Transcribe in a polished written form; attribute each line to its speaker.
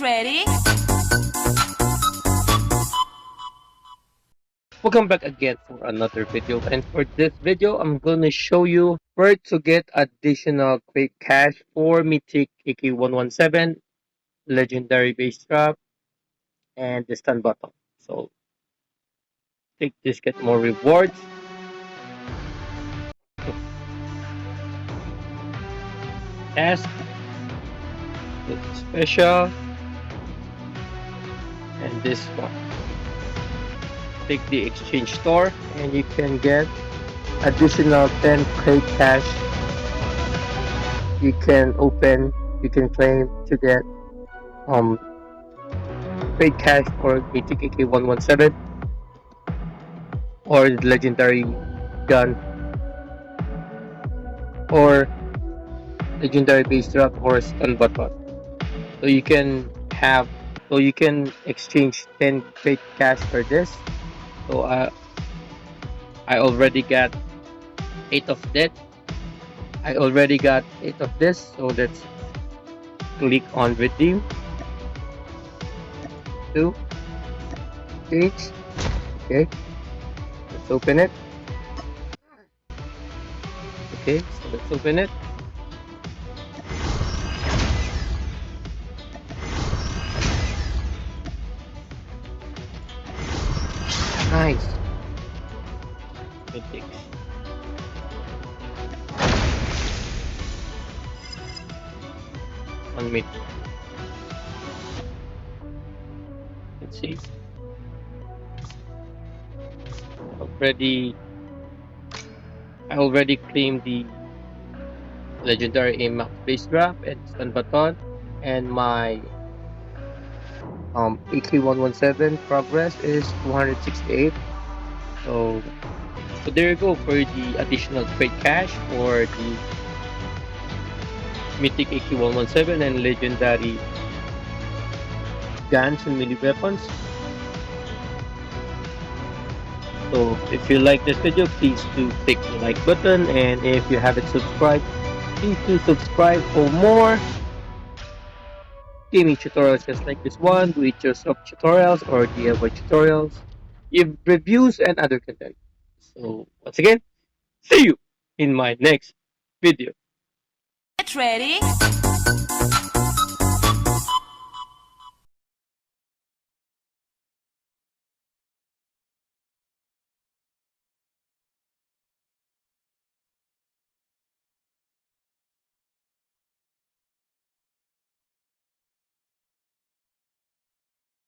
Speaker 1: Ready?
Speaker 2: Welcome back again for another video, and for this video I'm going to show you where to get additional quick cash for Mythic AK117, legendary base trap, and the stun button. So take this, get more rewards. Task, get special, and this one. Take the exchange store and you can get additional 10 quick cash. You can claim to get paid cash for Mythic AK117 or the legendary gun or legendary base drop or stun button. So you can exchange 10 paid cash for this. So I already got 8 of that. I already got 8 of this. So let's click on redeem. 2 exchange. Okay. Let's open it. Okay, so let's open it. Nice. Mythics. One mythic. Let's see. I already claimed the legendary aim max base drop and stun baton, and my AK117 progress is 268. So there you go for the additional trade cash for the Mythic AK117 and legendary guns and melee weapons. So if you like this video, please do click the like button, and if you haven't subscribed, please do subscribe for more gaming tutorials just like this one, do it yourself tutorials or DIY tutorials, give reviews and other content. So once again, see you in my next video.
Speaker 1: Get ready.